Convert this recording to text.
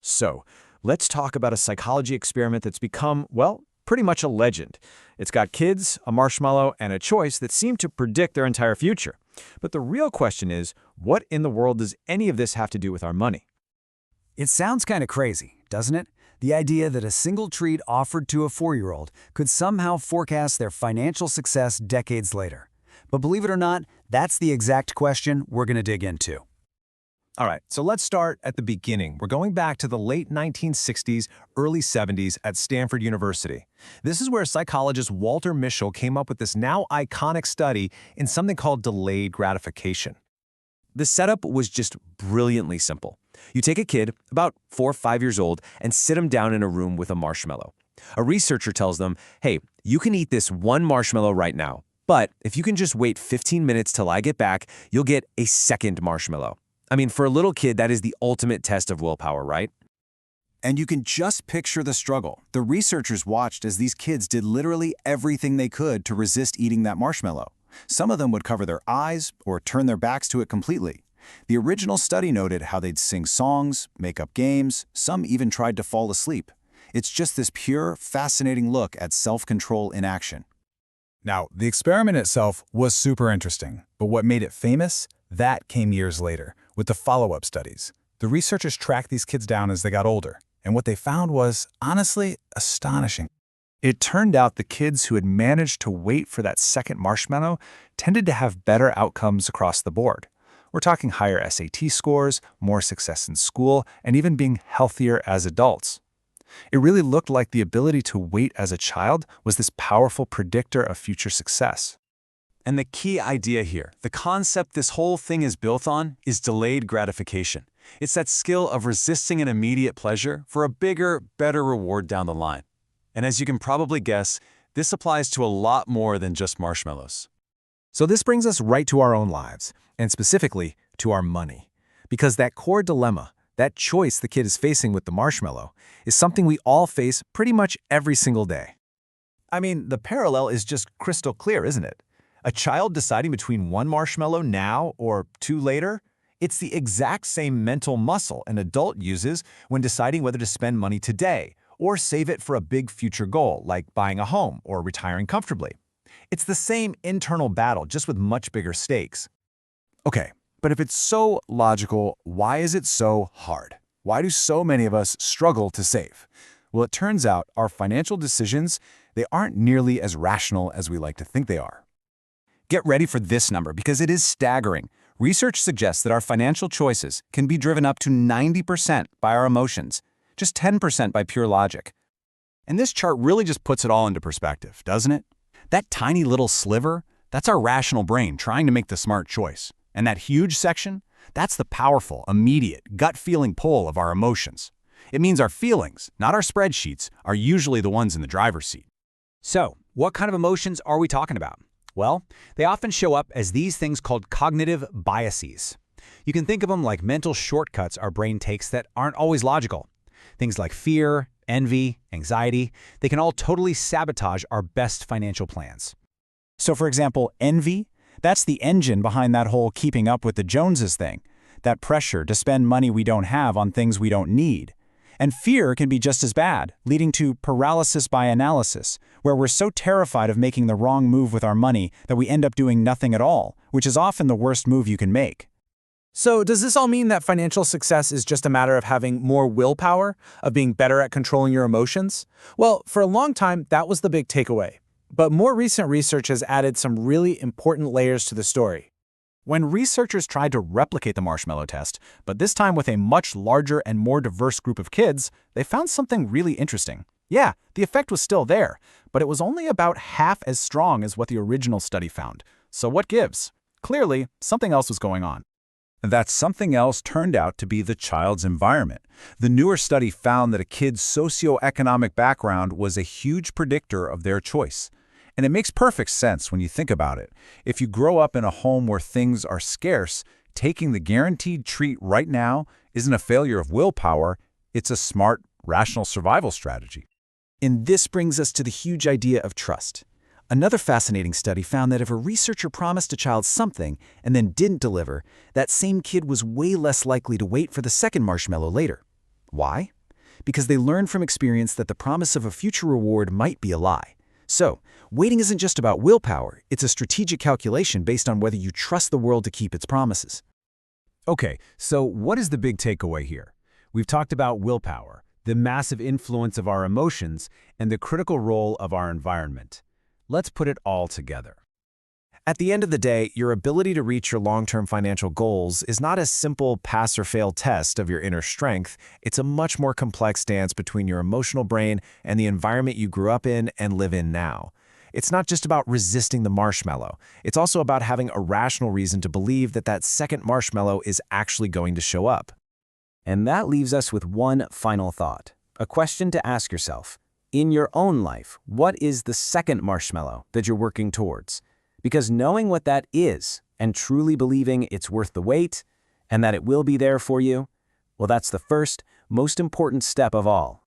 So, let's talk about a psychology experiment that's become, well, pretty much a legend. It's got kids, a marshmallow, and a choice that seem to predict their entire future. But the real question is, what in the world does any of this have to do with our money? It sounds kind of crazy, doesn't it? The idea that a single treat offered to a 4-year-old could somehow forecast their financial success decades later. But believe it or not, that's the exact question we're going to dig into. All right, so let's start at the beginning. We're going back to the late 1960s, early 70s at Stanford University. This is where psychologist Walter Mischel came up with this now iconic study in something called delayed gratification. The setup was just brilliantly simple. You take a kid, about 4 or 5 years old, and sit them down in a room with a marshmallow. A researcher tells them, hey, you can eat this one marshmallow right now, but if you can just wait 15 minutes till I get back, you'll get a second marshmallow. I mean, for a little kid, that is the ultimate test of willpower, right? And you can just picture the struggle. The researchers watched as these kids did literally everything they could to resist eating that marshmallow. Some of them would cover their eyes or turn their backs to it completely. The original study noted how they'd sing songs, make up games, some even tried to fall asleep. It's just this pure, fascinating look at self-control in action. Now, the experiment itself was super interesting, but what made it famous? That came years later, with the follow-up studies. The researchers tracked these kids down as they got older, and what they found was, honestly, astonishing. It turned out the kids who had managed to wait for that second marshmallow tended to have better outcomes across the board. We're talking higher SAT scores, more success in school, and even being healthier as adults. It really looked like the ability to wait as a child was this powerful predictor of future success. And the key idea here, the concept this whole thing is built on, is delayed gratification. It's that skill of resisting an immediate pleasure for a bigger, better reward down the line. And as you can probably guess, this applies to a lot more than just marshmallows. So this brings us right to our own lives, and specifically to our money. Because that core dilemma, that choice the kid is facing with the marshmallow, is something we all face pretty much every single day. I mean, the parallel is just crystal clear, isn't it? A child deciding between one marshmallow now or 2 later, it's the exact same mental muscle an adult uses when deciding whether to spend money today or save it for a big future goal like buying a home or retiring comfortably. It's the same internal battle, just with much bigger stakes. Okay, but if it's so logical, why is it so hard? Why do so many of us struggle to save? Well, it turns out our financial decisions, they aren't nearly as rational as we like to think they are. Get ready for this number because it is staggering. Research suggests that our financial choices can be driven up to 90% by our emotions, just 10% by pure logic. And this chart really just puts it all into perspective, doesn't it? That tiny little sliver, that's our rational brain trying to make the smart choice. And that huge section, that's the powerful, immediate, gut-feeling pull of our emotions. It means our feelings, not our spreadsheets, are usually the ones in the driver's seat. So, what kind of emotions are we talking about? Well, they often show up as these things called cognitive biases. You can think of them like mental shortcuts our brain takes that aren't always logical. Things like fear, envy, anxiety, they can all totally sabotage our best financial plans. So for example, envy, that's the engine behind that whole keeping up with the Joneses thing. That pressure to spend money we don't have on things we don't need. And fear can be just as bad, leading to paralysis by analysis, where we're so terrified of making the wrong move with our money that we end up doing nothing at all, which is often the worst move you can make. So does this all mean that financial success is just a matter of having more willpower, of being better at controlling your emotions? Well, for a long time, that was the big takeaway. But more recent research has added some really important layers to the story. When researchers tried to replicate the marshmallow test, but this time with a much larger and more diverse group of kids, they found something really interesting. Yeah, the effect was still there, but it was only about half as strong as what the original study found. So what gives? Clearly, something else was going on. That something else turned out to be the child's environment. The newer study found that a kid's socioeconomic background was a huge predictor of their choice. And it makes perfect sense when you think about it. If you grow up in a home where things are scarce, taking the guaranteed treat right now isn't a failure of willpower, it's a smart, rational survival strategy. And this brings us to the huge idea of trust. Another fascinating study found that if a researcher promised a child something and then didn't deliver, that same kid was way less likely to wait for the second marshmallow later. Why? because they learn from experience that the promise of a future reward might be a lie. So, waiting isn't just about willpower, it's a strategic calculation based on whether you trust the world to keep its promises. Okay, so what is the big takeaway here? We've talked about willpower, the massive influence of our emotions, and the critical role of our environment. Let's put it all together. At the end of the day, your ability to reach your long-term financial goals is not a simple pass or fail test of your inner strength. It's a much more complex dance between your emotional brain and the environment you grew up in and live in now. It's not just about resisting the marshmallow. It's also about having a rational reason to believe that that second marshmallow is actually going to show up. And that leaves us with one final thought, a question to ask yourself. In your own life, what is the second marshmallow that you're working towards? Because knowing what that is and truly believing it's worth the wait and that it will be there for you, well, that's the first, most important step of all.